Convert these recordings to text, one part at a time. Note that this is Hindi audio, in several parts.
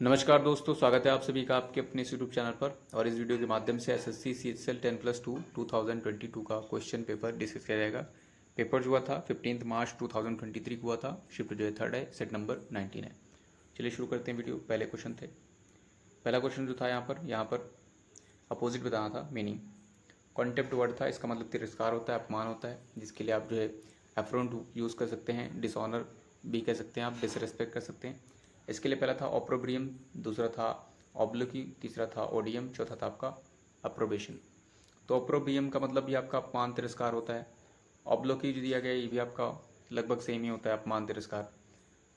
नमस्कार दोस्तों, स्वागत है आप सभी का आपके अपने इस यूट्यूब चैनल पर। और इस वीडियो के माध्यम से एसएससी सीएचएसएल 10+2 2022 का क्वेश्चन पेपर डिस्कस किया जाएगा। पेपर जो हुआ था 15 मार्च 2023 को हुआ था। शिफ्ट जो है 3rd है, सेट नंबर 19 है। चलिए शुरू करते हैं वीडियो। पहले क्वेश्चन थे। पहला क्वेश्चन जो था यहाँ पर अपोजिट बताना था मीनिंग। कॉन्टेप्ट वर्ड था, इसका मतलब तिरस्कार होता है, अपमान होता है, जिसके लिए आप जो है एफ्रोंट यूज़ कर सकते हैं, डिसऑनर भी कह सकते हैं, आप डिसरेस्पेक्ट कर सकते हैं। इसके लिए पहला था ऑप्रोब्रियम, दूसरा था ऑब्लोकी, तीसरा था ओडियम, चौथा था आपका अप्रोबेशन। तो ऑप्रोब्रियम का मतलब भी आपका अपमान तिरस्कार होता है। ऑब्लोकी जो दिया गया है ये भी आपका लगभग सेम ही होता है, अपमान तिरस्कार,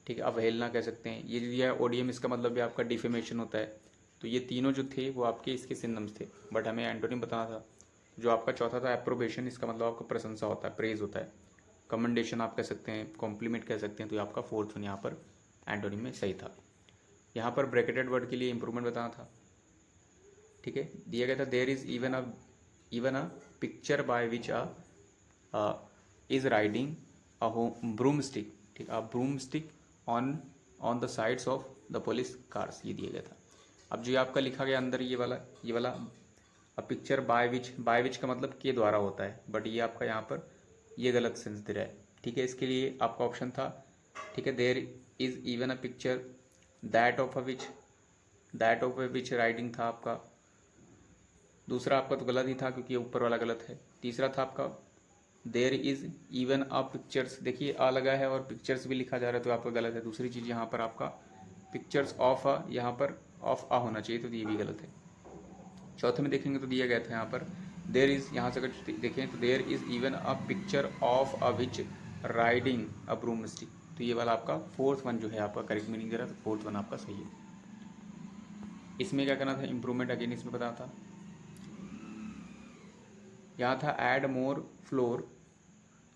ठीक है, अवहेलना कह सकते हैं। ये जो दिया है ओडियम, इसका मतलब भी आपका डिफेमेशन होता है। तो ये तीनों जो थे वो आपके इसके सिनोनिम्स थे, बट हमें एंटोनिम बताना था। जो आपका चौथा था एप्रोबेशन, इसका मतलब आपका प्रशंसा होता है, प्रेज होता है, कमेंडेशन आप कह सकते हैं, कॉम्प्लीमेंट कह सकते हैं। तो ये आपका फोर्थ वन यहाँ पर एंटोनिम में सही था। यहाँ पर ब्रैकेटेड वर्ड के लिए इंप्रूवमेंट बताना था, ठीक है। दिया गया था there is even a picture by witch is riding a broom stick, ठीक, a broom stick on on the sides of the police cars, ये दिया गया था। अब जो आपका लिखा गया अंदर ये वाला अ पिक्चर बाय विच का मतलब के द्वारा होता है, बट ये आपका यहाँ पर ये गलत सेंस दे रहा है, ठीक है। इसके लिए आपका ऑप्शन था, ठीक है, there is even a picture that of witch riding था आपका। दूसरा आपका तो गलत ही था क्योंकि ऊपर वाला गलत है। तीसरा था आपका there is even a pictures, देखिए आ लगा है और पिक्चर्स भी लिखा जा रहा है तो आपका गलत है। दूसरी चीज़ यहाँ पर आपका पिक्चर्स ऑफ अ, यहाँ पर ऑफ अ होना चाहिए, तो ये भी गलत है। चौथे में देखेंगे तो दिया गया था यहाँ पर देयर इज, यहाँ से अगर देखें तो there is even a picture of a witch riding a broom stick. तो ये वाला आपका फोर्थ वन जो है आपका करेक्ट मीनिंग दे रहा है, तो फोर्थ वन आपका सही है। इसमें क्या करना था, इंप्रूवमेंट अगेन इसमें बताना था। यहाँ था add more flour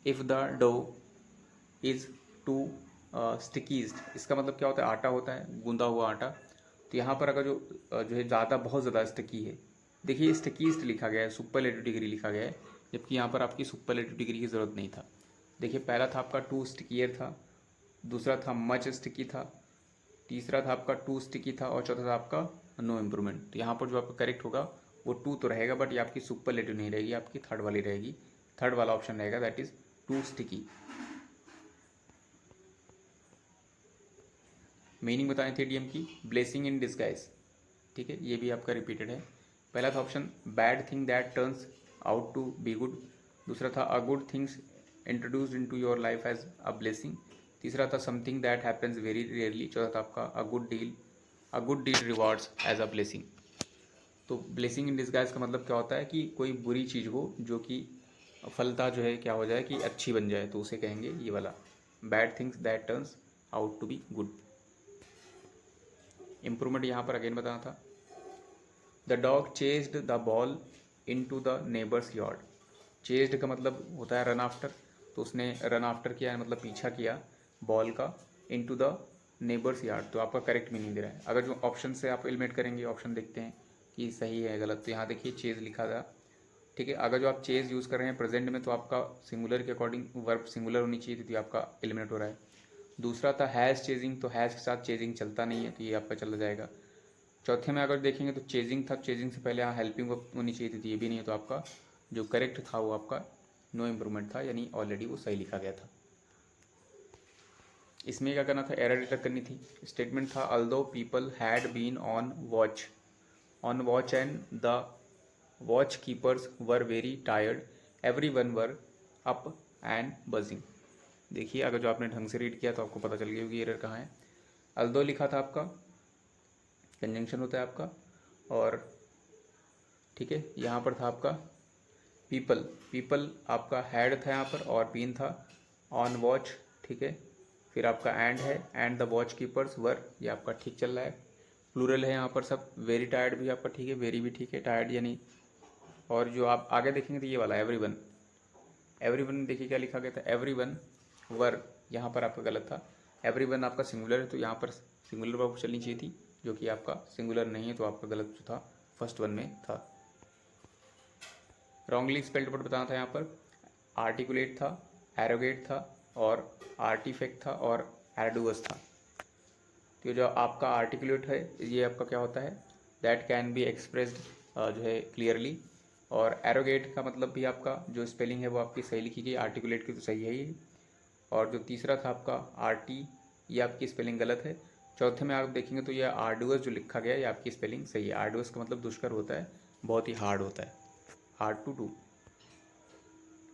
if the dough is too sticky. इसका मतलब क्या होता है, आटा होता है, गूंदा हुआ आटा। तो यहाँ पर अगर जो है ज़्यादा, बहुत ज़्यादा स्टिकी है, देखिए स्टिकीस्ट लिखा गया है, सुपरलेटिव डिग्री लिखा गया है, जबकि यहाँ पर आपकी सुपरलेटिव डिग्री की ज़रूरत नहीं था। देखिए पहला था आपका टू स्टिकियर था, दूसरा था मच स्टिकी था, तीसरा था आपका टू स्टिकी था, और चौथा था आपका नो इम्प्रूवमेंट। तो यहाँ पर जो आपका करेक्ट होगा वो टू तो रहेगा, बट ये आपकी सुपरलेटिव नहीं रहेगी, आपकी थर्ड वाली रहेगी। थर्ड वाला ऑप्शन रहेगा, that is too sticky. Meaning बतानी थी इडियम की, ब्लेसिंग इन डिस्गाइज, ठीक है, ये भी आपका रिपीटेड है। पहला था option bad thing that turns out to be good, दूसरा था a good things introduced in to your life as a blessing, तीसरा था something that happens very rarely, चौथा था आपका a good deal rewards as a blessing. तो ब्लेसिंग इन डिस्गाइज का मतलब क्या होता है कि कोई बुरी चीज़ हो जो कि फलता जो है क्या हो जाए कि अच्छी बन जाए, तो उसे कहेंगे ये वाला bad things that turns out to be good. Improvement यहाँ पर अगेन बताना था। The dog chased the ball in to the neighbours yard. Chased का मतलब होता है रन आफ्टर, तो उसने रन आफ्टर किया मतलब पीछा किया बॉल का इन टू द नेबर्स यार्ड। तो आपका करेक्ट मीनिंग दे रहा है। अगर जो ऑप्शन से आप एलिमिनेट करेंगे, ऑप्शन देखते हैं कि सही है गलत, तो यहाँ देखिए चेज लिखा था, ठीक है। अगर जो आप चेज यूज़ कर रहे हैं प्रेजेंट में, तो आपका सिंगुलर के अकॉर्डिंग वर्ब सिंगुलर होनी चाहिए, तो ये आपका एलिमिनेट हो रहा है। दूसरा था हैज़ चेजिंग, तो हैज़ के साथ चेजिंग चलता नहीं है, तो ये आपका चला जाएगा। चौथे में अगर देखेंगे तो चेजिंग था, चेजिंग से पहले यहाँ हेल्पिंग होनी चाहिए थी, तो ये भी नहीं है। तो आपका जो करेक्ट था वो आपका नो इम्प्रूवमेंट था, यानी ऑलरेडी वो सही लिखा गया था। इसमें क्या करना था, एरर डिटेक्ट करनी थी। स्टेटमेंट था although people had been on watch and the watch keepers were very tired everyone were up and buzzing. देखिए अगर जो आपने ढंग से रीड किया तो आपको पता चल गया कि एरर कहाँ है। अल्दो लिखा था आपका, कंजंक्शन होता है आपका, और ठीक है यहाँ पर था आपका पीपल आपका हैड था यहाँ पर, और बीन था ऑन वॉच, ठीक है। फिर आपका एंड है, एंड द वॉच कीपर्स वर, ये आपका ठीक चल रहा है। प्लूरल है यहाँ पर सब। वेरी टायर्ड भी आपका ठीक है, वेरी भी ठीक है, टायर्ड यानी। और जो आप आगे देखेंगे तो ये वाला एवरी वन देखिए क्या लिखा गया था, एवरी वन वर, यहाँ पर आपका गलत था। एवरी वन आपका सिंगुलर है, तो यहाँ पर सिंगुलर वर्ब चलनी चाहिए थी, जो कि आपका सिंगुलर नहीं है, तो आपका गलत जो था फर्स्ट वन में था। रॉन्गली स्पेल्ड वर्ड बताना था यहाँ पर। आर्टिकुलेट था, एरोगेट था, और आर्टिफैक्ट था, और एर्डुअस था। तो ये जो आपका आर्टिकुलेट है ये आपका क्या होता है, दैट कैन बी एक्सप्रेस्ड जो है क्लियरली। और एरोगेट का मतलब भी आपका जो स्पेलिंग है वो आपकी सही लिखी गई, आर्टिकुलेट की तो सही है ही। और जो तीसरा था आपका आरटी, ये आपकी स्पेलिंग गलत है। चौथे में आप देखेंगे तो ये आर्डुअस जो लिखा गया है ये आपकी स्पेलिंग सही है। आर्डुअस का मतलब दुष्कर होता है, बहुत ही हार्ड होता है, हार्ड टू डू।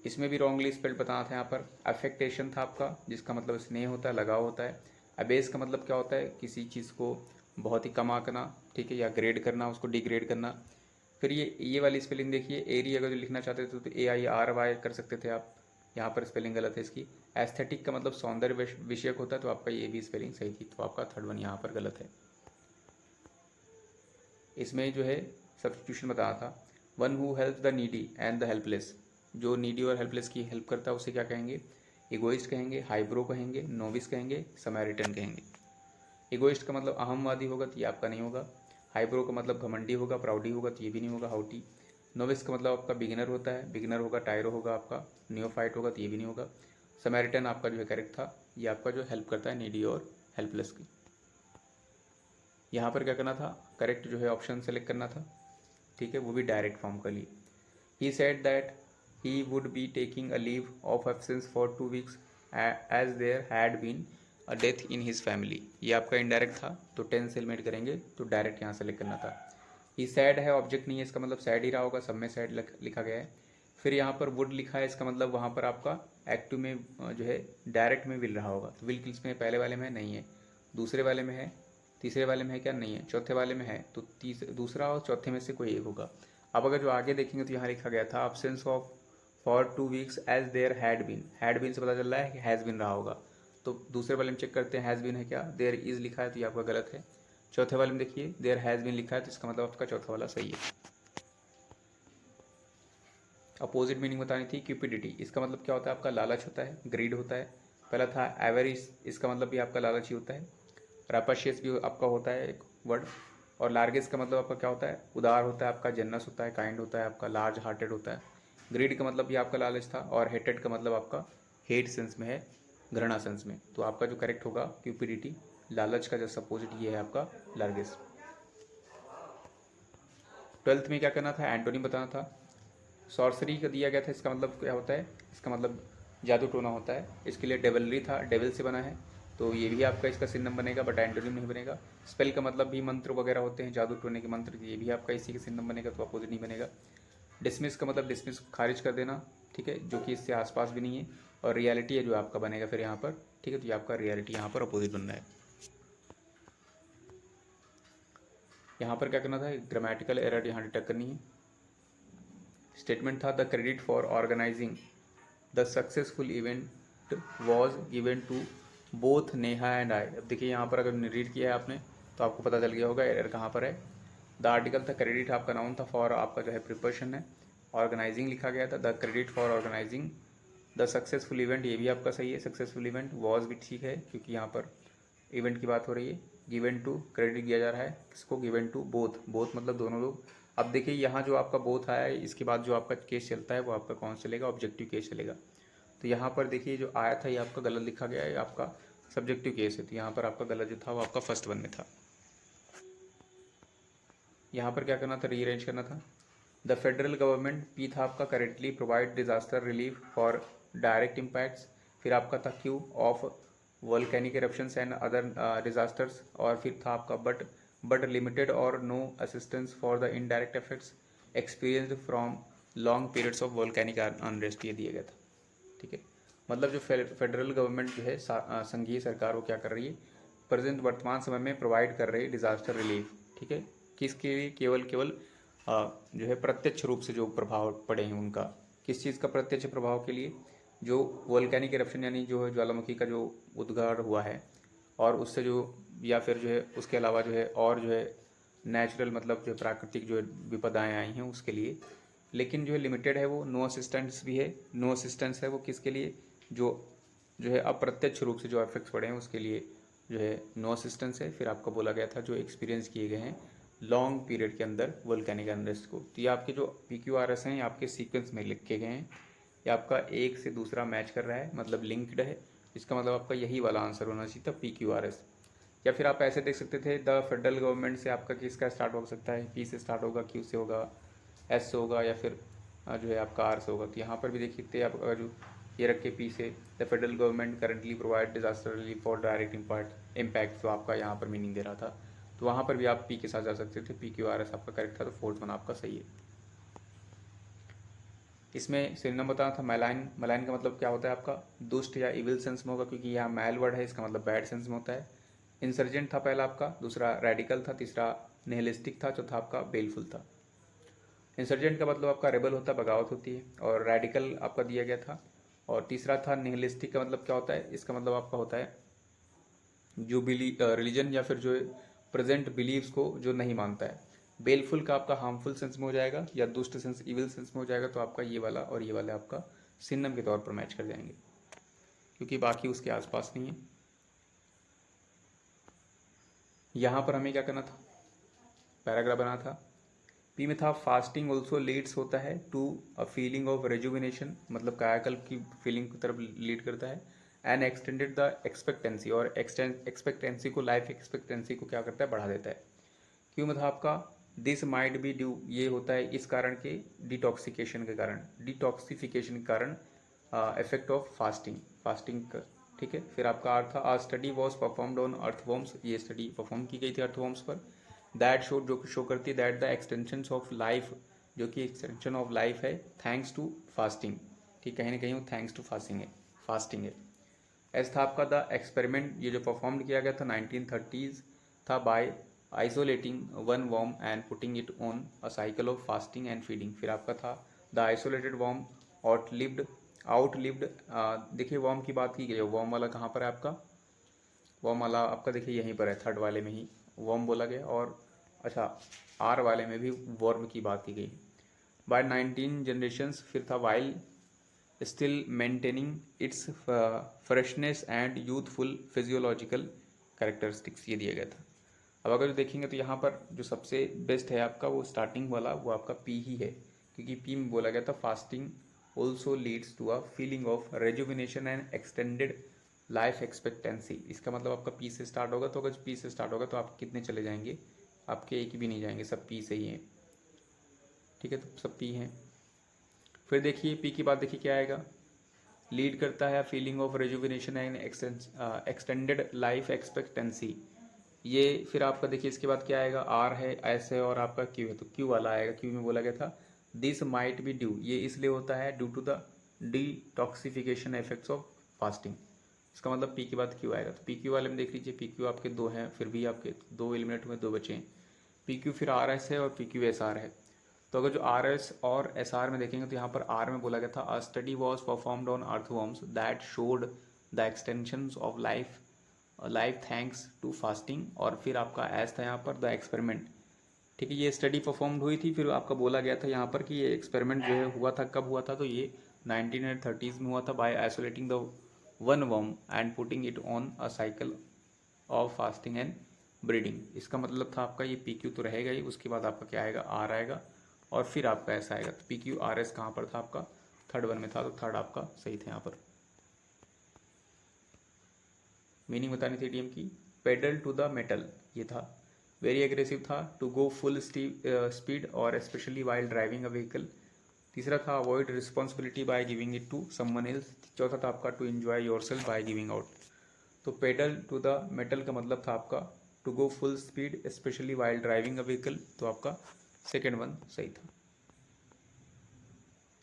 इसमें भी रॉन्गली स्पेल्ड बताना था यहाँ पर। अफेक्टेशन था आपका, जिसका मतलब स्नेह होता है, लगाव होता है। अबेस का मतलब क्या होता है, किसी चीज़ को बहुत ही कम आंकना, ठीक है, या ग्रेड करना, उसको डिग्रेड करना। फिर ये वाली स्पेलिंग देखिए, एरी अगर जो लिखना चाहते थे तो AIRY कर सकते थे आप, यहाँ पर स्पेलिंग गलत है इसकी। एस्थेटिक का मतलब सौंदर्य विषयक होता है, तो आपका ये भी स्पेलिंग सही थी, तो आपका थर्ड वन यहाँ पर गलत है। इसमें जो है सब्स्टिट्यूशन बताना था, one who help the needy and the helpless. जो नीडी और हेल्पलेस की हेल्प करता है उसे क्या कहेंगे, इगोइस्ट कहेंगे, हाइब्रो कहेंगे, नोविस कहेंगे, समैरिटन कहेंगे। इगोइस्ट का मतलब अहमवादी होगा तो ये आपका नहीं होगा। हाइब्रो का मतलब घमंडी होगा, प्राउडी होगा, तो ये भी नहीं होगा, हाउटी। नोविस का मतलब आपका बिगिनर होता है, बिगिनर होगा, टायरो होगा आपका, नियोफाइट होगा, तो ये भी नहीं होगा। समैरिटन आपका जो है करेक्ट था, ये आपका जो हेल्प करता है नीडी और हेल्पलेस की। यहाँ पर क्या करना था, करेक्ट जो है ऑप्शन सेलेक्ट करना था, ठीक है, वो भी डायरेक्ट फॉर्म का लिए। He said that he would be taking a leave of absence for 2 weeks as there had been a death in his family. ये आपका इनडायरेक्ट था, तो टेंस एलिमेंट करेंगे तो डायरेक्ट यहाँ सेलेक्ट करना था। ही सैड है, ऑब्जेक्ट नहीं है, इसका मतलब सैड ही रहा होगा, सब में सैड लिखा गया है। फिर यहाँ पर वुड लिखा है, इसका मतलब वहाँ पर आपका एक्टिव में जो है डायरेक्ट में विल रहा होगा, तो विल किस में, पहले वाले में नहीं है, दूसरे वाले में है, तीसरे वाले में है क्या, नहीं है, चौथे वाले में है, तो दूसरा और चौथे में से कोई एक होगा। अब अगर जो आगे देखेंगे तो यहाँ लिखा गया था absence of for 2 weeks as there had been से पता चल रहा है कि हैज़ बीन रहा होगा, तो दूसरे वाले में चेक करते हैं हैज़ बीन है क्या, देयर इज़ लिखा है तो ये आपका गलत है। चौथे वाले में देखिए देयर हैज़ बीन लिखा है, तो इसका मतलब आपका चौथा वाला सही है। अपोजिट मीनिंग बतानी थी, क्यूपिडिटी, इसका मतलब क्या होता है आपका, लालच होता है, ग्रीड होता है। पहला था एवरिस, इसका मतलब भी आपका लालच ही होता है। रापाशियस भी आपका होता है एक वर्ड। और लार्गेस का मतलब आपका क्या होता है, उदार होता है आपका, जनरस होता है, काइंड होता है आपका, लार्ज हार्टेड होता है। ग्रीड का मतलब भी आपका लालच था, और हेटेड का मतलब आपका हेट सेंस में है, घृणा सेंस में, तो आपका जो करेक्ट होगा क्यूपिडिटी, लालच का जस्ट अपोजिट ये है आपका लार्गेस। 12th में क्या करना था, एंटोनिम बताना था। सॉर्सरी का दिया गया था, इसका मतलब क्या होता है, इसका मतलब जादू टोना होता है। इसके लिए डेवलरी था, डेविल से बना है, तो ये भी आपका इसका सिनम बनेगा, बट एंटोनिम नहीं बनेगा। स्पेल का मतलब भी मंत्र वगैरह होते हैं, जादू टोने के मंत्र, ये भी आपका इसी के सिनम बनेगा, तो अपोजिट नहीं बनेगा। डिसमिस का मतलब डिसमिस, खारिज कर देना, ठीक है, जो कि इससे आसपास भी नहीं है। और रियलिटी है जो आपका बनेगा फिर यहाँ पर, ठीक है, तो ये आपका रियलिटी यहाँ पर अपोजिट बन रहा है। यहाँ पर क्या करना था, ग्रामेटिकल एरर यहाँ डिटेक्ट करनी है। स्टेटमेंट था, the credit for organising the successful event was given to both Neha and I. अब देखिए यहाँ पर अगर रीड किया है आपने तो आपको पता चल गया होगा एरर कहाँ पर है। द आर्टिकल था, क्रेडिट आपका नाउन था, फॉर आपका जो है प्रिपोजिशन है, ऑर्गेनाइजिंग लिखा गया था, the credit for organising the successful event, ये भी आपका सही है, सक्सेसफुल इवेंट, वॉज भी ठीक है क्योंकि यहाँ पर इवेंट की बात हो रही है। गिवन टू, क्रेडिट दिया जा रहा है किसको, गिवन टू बोथ, बोथ मतलब दोनों लोग। अब देखिए यहाँ जो आपका बोथ आया है, इसके बाद जो आपका केस चलता है वो आपका कौन चलेगा, ऑब्जेक्टिव केस चलेगा। तो यहाँ पर देखिए जो आया था ये आपका गलत लिखा गया है, आपका सब्जेक्टिव केस है, तो यहाँ पर आपका गलत जो था वो आपका फर्स्ट वन में था। यहाँ पर क्या करना था, रीअरेंज करना था। द फेडरल गवर्नमेंट, पी था आपका, currently provide disaster relief for direct impacts. फिर आपका था Q of volcanic eruptions and other disasters. और फिर था आपका बट लिमिटेड और no assistance for the indirect effects experienced from long periods of volcanic unrest, ये दिया गया था, ठीक है। मतलब जो फेडरल गवर्नमेंट जो है संघीय सरकार, वो क्या कर रही है, प्रेजेंट वर्तमान समय में प्रोवाइड कर रही है डिजास्टर रिलीफ, ठीक है, किसके लिए, केवल केवल जो है प्रत्यक्ष रूप से जो प्रभाव पड़े हैं उनका, किस चीज़ का प्रत्यक्ष प्रभाव के लिए, जो वोल्केनिक एरप्शन यानी जो है ज्वालामुखी का जो उद्गार हुआ है, और उससे जो, या फिर जो है उसके अलावा जो है और जो है नेचुरल मतलब जो प्राकृतिक जो विपदाएँ आई हैं उसके लिए। लेकिन जो है लिमिटेड है, वो नो असिस्टेंस भी है, नो असिस्टेंस है वो किसके लिए, जो है अप्रत्यक्ष रूप से जो इफेक्ट्स पड़े हैं उसके लिए जो है नो असिस्टेंस है। फिर आपका बोला गया था जो एक्सपीरियंस किए गए हैं लॉन्ग पीरियड के अंदर वोल्केनिक अनरेस्ट को। तो ये आपके जो PQRS हैं ये आपके सीक्वेंस में लिखे गए हैं, ये आपका एक से दूसरा मैच कर रहा है, मतलब लिंक्ड है, इसका मतलब आपका यही वाला आंसर होना चाहिए था PQRS। या फिर आप ऐसे देख सकते थे द फेडरल गवर्नमेंट से आपका किसका स्टार्ट हो सकता है, पी से स्टार्ट होगा, क्यू से होगा, एस से होगा, या फिर जो है आपका आर से होगा। तो यहाँ पर भी देख सकते हैं आप जो ये रखे पी से, the federal government currently provide disaster relief for direct impact, तो आपका यहाँ पर मीनिंग दे रहा था, तो वहाँ पर भी आप पी के साथ जा सकते थे। पी क्यू आर एस आपका करेक्ट था, तो फोर्थ वन आपका सही है। इसमें सिनोनिम बताना था मैलाइन। मैलाइन का मतलब क्या होता है आपका, दुष्ट या इविल सेंस में होगा, क्योंकि यहाँ मैल वर्ड है, इसका मतलब बैड सेंस में होता है। इंसर्जेंट था पहला आपका, दूसरा रेडिकल था, तीसरा निहिलिस्टिक था, चौथा आपका बेलफुल था। इंसर्जेंट का मतलब आपका रेबल होता है, बगावत होती है, और रेडिकल आपका दिया गया था। और तीसरा था निहिलिस्टिक का मतलब क्या होता है, इसका मतलब आपका होता है जो रिलीजन या फिर जो प्रेजेंट बिलीव्स को जो नहीं मानता है। बेलफुल का आपका हार्मफुल सेंस में हो जाएगा, या दुष्ट सेंस इविल सेंस में हो जाएगा, तो आपका ये वाला और ये वाला आपका सिनोनिम के तौर पर मैच कर जाएंगे, क्योंकि बाकी उसके आसपास नहीं है। यहाँ पर हमें क्या करना था, पैराग्राफ बना था। पी में था फास्टिंग ऑल्सो लीड्स होता है to a feeling of rejuvenation, मतलब कायाकल्प की फीलिंग की तरफ लीड करता है। एंड एक्सटेंडेड द एक्सपेक्टेंसी, और एक्सपेक्टेंसी को, लाइफ एक्सपेक्टेंसी को क्या करता है, बढ़ा देता है। क्यों में था आपका दिस माइट बी ड्यू, ये होता है इस कारण के, डिटॉक्सिकेशन के कारण, डिटॉक्सिफिकेशन के कारण, इफेक्ट ऑफ फास्टिंग, फास्टिंग का, ठीक है। फिर आपका अर्थ था, a study was performed on earthworms, ये स्टडी परफॉर्म की गई थी अर्थवॉर्म्स पर। दैट शो, जो शो करती है that the extension of life, जो कि एक्सटेंशन ऑफ लाइफ है थैंक्स टू फास्टिंग, ठीक, कहीं ना कहीं वो थैंक्स टू फास्टिंग है, फास्टिंग है। एस था आपका द एक्सपेरिमेंट, ये जो परफॉर्म किया गया था 1930s था, by isolating one worm and putting it on a cycle of fasting and feeding. फिर आपका था द आइसोलेटेड वॉर्म आउटलिव्ड, देखिए वॉर्म की बात की गई है, वॉर्म वाला कहाँ पर है आपका, वॉर्म वाला आपका देखिए यहीं पर है, थर्ड वाले में ही वॉर्म बोला गया, और अच्छा आर वाले में भी वॉर्म की बात की गई। बाय 19 जनरेशंस, फिर था while still maintaining it's freshness and youthful physiological characteristics, ये दिया गया था। अब अगर देखेंगे तो यहाँ पर जो सबसे बेस्ट है आपका वो स्टार्टिंग वाला, वो आपका पी ही है, क्योंकि पी में बोला गया था fasting also leads to a feeling of rejuvenation and extended life expectancy. इसका मतलब आपका पी से स्टार्ट होगा, तो अगर पी से स्टार्ट होगा तो आप कितने चले जाएंगे, आपके एक भी नहीं जाएंगे, सब पी से ही हैं, ठीक है, तो सब पी हैं। फिर देखिए पी की बात देखिए क्या आएगा, लीड करता है feeling of rejuvenation and extended life expectancy. ये फिर आपका देखिए इसके बाद क्या आएगा, आर है, एस है, और आपका क्यू है, तो क्यू वाला आएगा। क्यू में बोला गया था दिस माइट बी ड्यू, ये इसलिए होता है due to the detoxification effects of fasting. इसका मतलब पी के बाद क्यू आएगा, तो पी क्यू वाले में देख लीजिए, पी क्यू आपके दो हैं, फिर भी आपके दो एलिमिनेट में दो बचे हैं, पी क्यू फिर आर एस है और पी क्यू एस आर है। तो अगर जो आर एस और एस आर में देखेंगे तो यहाँ पर आर में बोला गया था a study was performed on earthworms that showed the extension of life thanks to fasting, और फिर आपका एस था यहाँ पर द एक्सपेरिमेंट, ठीक है। ये स्टडी परफॉर्म्ड हुई थी, फिर आपका बोला गया था यहाँ पर कि ये एक्सपेरिमेंट जो है हुआ था, कब हुआ था, तो ये 1930s में हुआ था, by isolating the one worm and putting it on a cycle of fasting and breeding. इसका मतलब था आपका ये पी क्यू तो रहेगा ही, उसके बाद आपका क्या आएगा, आर आएगा, और फिर आपका ऐसा आएगा। तो पी क्यू आर एस कहाँ पर था आपका, थर्ड वन में था, तो थर्ड आपका सही था यहाँ पर। मीनिंग बतानी थी टीम की, पेडल टू द मेटल, ये था वेरी एग्रेसिव था, टू गो फुल स्पीड और specially while driving a vehicle. तीसरा था avoid responsibility by giving it to someone else. चौथा था आपका to enjoy yourself by giving out. तो पेडल टू द मेटल का मतलब था आपका to go full speed specially while driving a vehicle, तो आपका सेकेंड वन सही था।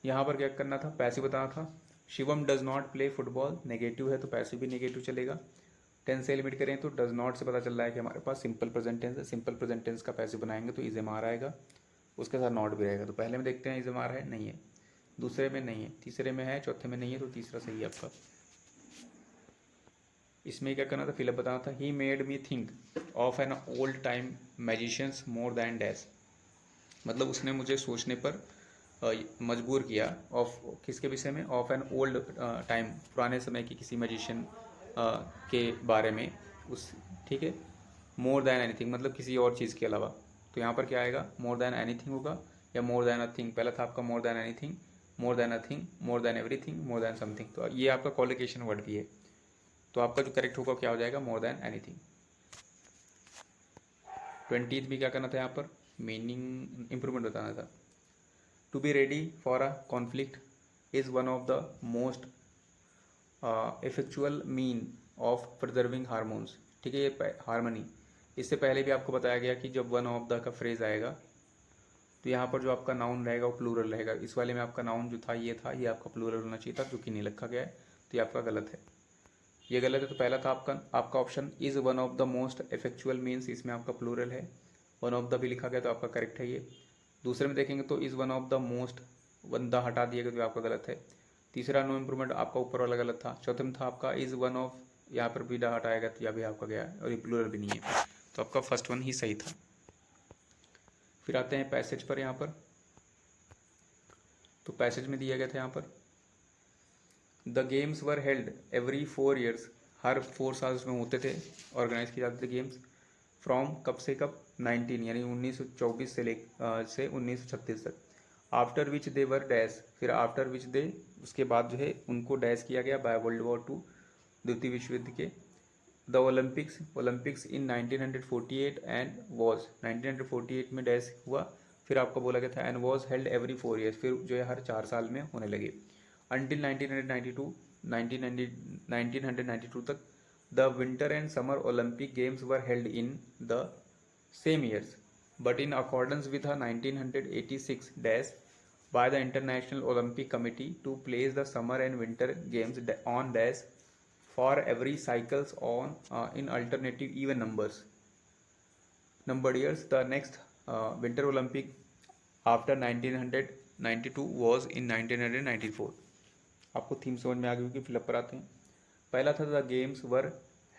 यहाँ पर क्या करना था, पैसिव बताना था। Shivam does not play football, negative है तो पैसिव भी नेगेटिव चलेगा। टेंस से एलिमिट करें तो डज नॉट से पता चल रहा है कि हमारे पास सिंपल प्रेजेंट टेंस है, सिंपल प्रेजेंट टेंस का पैसिव बनाएंगे तो इज एम आर आएगा, उसके साथ नॉट भी रहेगा। तो पहले में देखते हैं इज एम आर है, नहीं है, दूसरे में नहीं है, तीसरे में है, चौथे में नहीं है, तो तीसरा सही है आपका। इसमें क्या करना था, फिलअप बताना था। He made me think of an old time magicians more than dash, मतलब उसने मुझे सोचने पर मजबूर किया, ऑफ किसके विषय में, ऑफ एन ओल्ड टाइम, पुराने समय की किसी मैजिशियन के बारे में, उस, ठीक है। मोर दैन एनीथिंग मतलब किसी और चीज़ के अलावा, तो यहाँ पर क्या आएगा, मोर दैन एनीथिंग होगा या मोर दैन अ थिंग। पहला था आपका more than anything, more than a thing, more than everything, more than something, तो ये आपका कॉलिकेशन वर्ड भी है, तो आपका जो करेक्ट होगा क्या हो जाएगा, मोर दैन एनीथिंग। 20th भी क्या करना था यहाँ पर, मीनिंग इम्प्रूवमेंट बताना था। To be ready for a conflict is one of the most effectual mean of preserving hormones. ठीक है, ये हारमोनी, इससे पहले भी आपको बताया गया कि जब वन ऑफ द का फ्रेज आएगा तो यहाँ पर जो आपका नाउन रहेगा वो प्लूरल रहेगा। इस वाले में आपका नाउन जो था ये आपका प्लूरल होना चाहिए था, जो कि नहीं लिखा गया है, तो ये आपका गलत है, ये गलत है। तो पहला था आपका option is one of the most effectual means, इसमें आपका प्लूरल है, वन ऑफ द भी लिखा गया तो आपका करेक्ट है ये। दूसरे में देखेंगे तो is one of the most, one the हटा दिया गया तो आपका गलत है। तीसरा नो इम्प्रूवमेंट आपका ऊपर वाला गलत था। चौथे में था आपका इज़ वन ऑफ, यहाँ पर भी द हटाएगा तो यह भी आपका गया है और ये प्लूरल भी नहीं है, तो आपका फर्स्ट वन ही सही था। फिर आते हैं पैसेज पर। यहाँ पर तो पैसेज में दिया गया था यहाँ पर the games were held every 4 years, हर 4 साल में होते थे, ऑर्गेनाइज किए जाते थे गेम्स। फ्रॉम कब से कब, 19 यानी 1924 से 1936 तक। After which they were dash, फिर आफ्टर विच दे, उसके बाद जो है उनको डैश किया गया बाय वर्ल्ड वॉर 2, द्वितीय विश्व युद्ध के। The Olympics in 1948 and was, 1948 में डैश हुआ। फिर आपको बोला गया था and was held every 4 years, फिर जो है हर 4 साल में होने लगे। अंटिल 1992 तक the winter and summer Olympic games were held in the same years, but in accordance with 1986 dash by the International Olympic Committee to place the summer and winter games on dash for every cycles on in alternative even numbered years. The next Winter Olympic after 1992 was in 1994. आपको थीम समझ में आ गई कि फिलअप पर आते हैं। पहला था the games were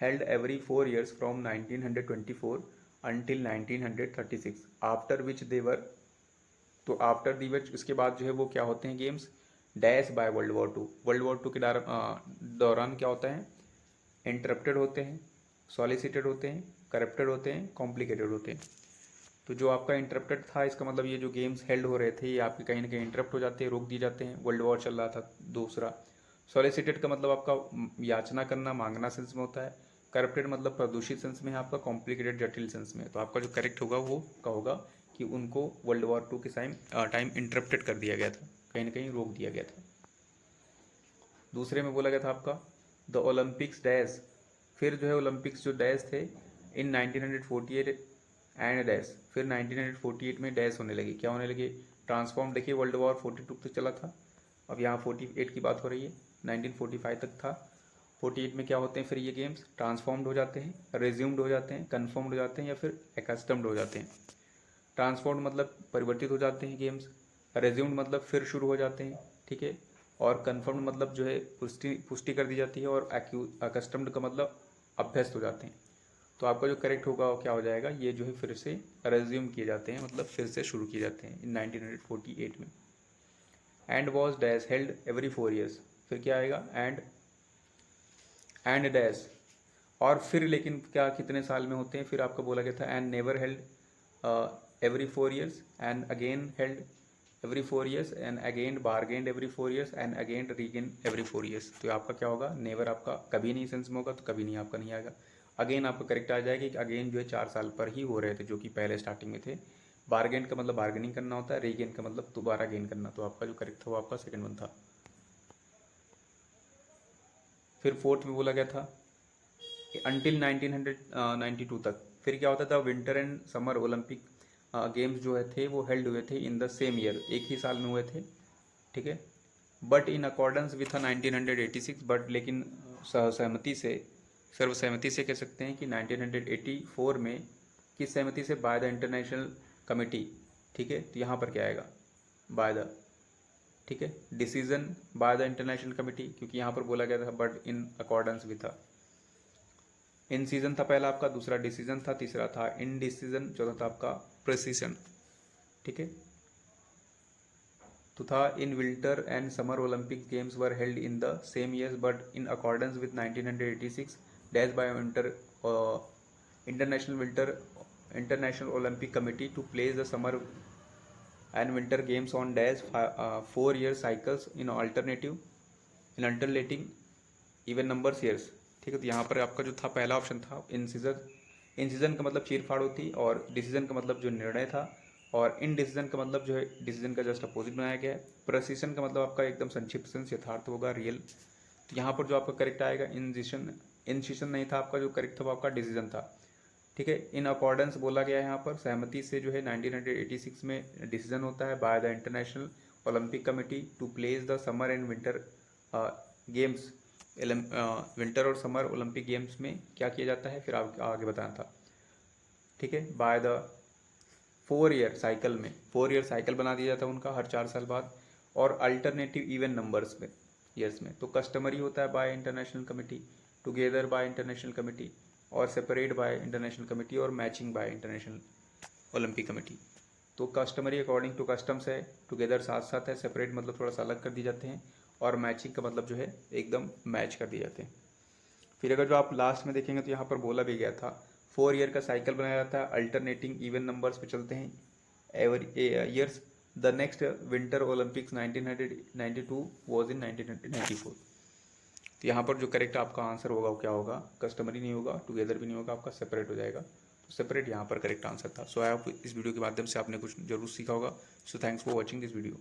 held every 4 years from 1924 until 1936 after which they were, तो आफ्टर दी विच उसके बाद जो है वो क्या होते हैं games, dash by world war 2, world war 2 के दौरान क्या होता है, इंटरप्टेड होते हैं, सॉलिसिटेड होते हैं, करप्टेड होते हैं, कॉम्प्लिकेटेड होते हैं। तो जो आपका इंटरप्टेड था, इसका मतलब ये जो गेम्स हेल्ड हो रहे थे ये आपके कहीं ना कहीं इंटरप्ट हो जाते हैं, रोक दिए जाते हैं, वर्ल्ड वॉर चल रहा था। दूसरा सॉलिसिटेड का मतलब आपका याचना करना, मांगना सेंस में होता है। करप्टेड मतलब प्रदूषित सेंस में है, आपका कॉम्प्लिकेटेड जटिल सेंस में। तो आपका जो करेक्ट होगा वो का होगा कि उनको वर्ल्ड वॉर 2 के टाइम इंटरप्टेड कर दिया गया था, कहीं ना कहीं रोक दिया गया था। दूसरे में बोला गया था आपका द ओलंपिक्स डैश, फिर जो है ओलंपिक्स जो डैश थे इन 1948 एंड डैश, फिर 1948 में डैश होने लगी, क्या होने लगी, ट्रांसफॉर्म। देखिए वर्ल्ड वॉर 42 तक चला था, अब यहाँ 48 की बात हो रही है, 1945 तक था। 48 में क्या होते हैं फिर ये गेम्स, ट्रांसफॉर्म्ड हो जाते हैं, रिज्यूम्ड हो जाते हैं, कन्फर्म्ड हो जाते हैं या फिर एकस्टम्ड हो जाते हैं। ट्रांसफॉर्म्ड मतलब परिवर्तित हो जाते हैं गेम्स, रिज्यूम्ड मतलब फिर शुरू हो जाते हैं, ठीक है, और कन्फर्म्ड मतलब जो है पुष्टि कर दी जाती है, और एकस्टम्ड का मतलब अभ्यस्त हो जाते हैं। तो आपका जो करेक्ट होगा वो क्या हो जाएगा, ये जो है फिर से रिज्यूम किए जाते हैं, मतलब फिर से शुरू किए जाते हैं इन 1948 में। And was dash held every 4 years, फिर क्या आएगा, एंड डैश, और फिर लेकिन क्या कितने साल में होते हैं, फिर आपको बोला गया था and never held every 4 years and again held every 4 years and again bargained every 4 years and again regain every 4 years. तो आपका क्या होगा, नेवर आपका कभी नहीं सेंस में होगा तो कभी नहीं आपका नहीं आएगा। अगेन आपका करेक्ट आ जाएगा कि अगेन जो है 4 साल पर ही हो रहे थे जो कि पहले स्टार्टिंग में थे। बारगेन का मतलब बार्गेनिंग करना होता है, रीगेन का मतलब दोबारा गेन करना। तो आपका जो करेक्ट था वो आपका सेकंड वन था। फिर फोर्थ में बोला गया था अंटिल 1992 तक, फिर क्या होता था, winter and summer Olympic games जो है थे वो हेल्ड हुए थे इन द सेम ईयर, एक ही साल में हुए थे, ठीक है। But in accordance with 1986, but लेकिन सर्वसहमति से कह सकते हैं कि 1984 में, किस सहमति से, बाय द इंटरनेशनल कमेटी, ठीक है। तो यहाँ पर क्या आएगा, बाय द, ठीक है, decision by the international committee, क्योंकि यहाँ पर बोला गया था but in accordance with, in season था पहला आपका, दूसरा डिसीजन था, तीसरा था इन डिसीजन, चौथा था आपका प्रेसिजन, ठीक है। तो था in winter and summer Olympic games were held in the same years but in accordance with 1986 dash by International Olympic Committee to place the summer and winter games on dash 4 year cycles in alternating even numbers years, ठीक है। तो यहाँ पर आपका जो था पहला ऑप्शन था इन सीजन इंसिजन का मतलब चीरफाड़ होती, और डिसीजन का मतलब जो निर्णय था, और इन डिसीजन का मतलब जो है डिसीजन का जस्ट अपोजिट बनाया गया है। प्रेसिशन का मतलब आपका एकदम संक्षिप्त सेंस यथार्थ होगा, रियल। तो यहाँ पर जो आपका करेक्ट आएगा इंसिशन नहीं था आपका, जो करेक्ट था वो आपका डिसीजन था। ठीक है, इन अकॉर्डेंस बोला गया है यहाँ पर, सहमति से जो है 1986 में डिसीजन होता है by the International Olympic Committee to place the summer and winter games. Winter और समर ओलंपिक गेम्स में क्या किया जाता है, फिर आगे बताना था। ठीक है, बाय द 4 ईयर साइकिल में, 4 ईयर साइकिल बना दिया जाता है उनका हर 4 साल बाद, और अल्टरनेटिव इवन नंबर्स में ईयर्स में। तो कस्टमरी होता है bye international committee, together by international committee, और सेपरेट बाय इंटरनेशनल कमेटी, और matching bye International Olympic committee. तो कस्टमरी अकॉर्डिंग टू कस्टम्स है, टुगेदर साथ साथ है, सेपरेट मतलब थोड़ा सा अलग कर दिए जाते हैं, और मैचिंग का मतलब जो है एकदम मैच कर दिए जाते हैं। फिर अगर जो आप लास्ट में देखेंगे तो यहाँ पर बोला भी गया था 4 ईयर का साइकिल बनाया जाता है, अल्टरनेटिंग इवन नंबर्स पे चलते हैं every years. The next winter Olympics 1992 was in 1994। तो यहाँ पर जो करेक्ट आपका आंसर होगा वो क्या होगा, कस्टमरी नहीं होगा, टुगेदर भी नहीं होगा, आपका सेपरेट हो जाएगा। तो सेपरेट यहाँ पर करेक्ट आंसर था। सो आई होप इस वीडियो के माध्यम से आपने कुछ जरूर सीखा होगा। So thanks for watching this video.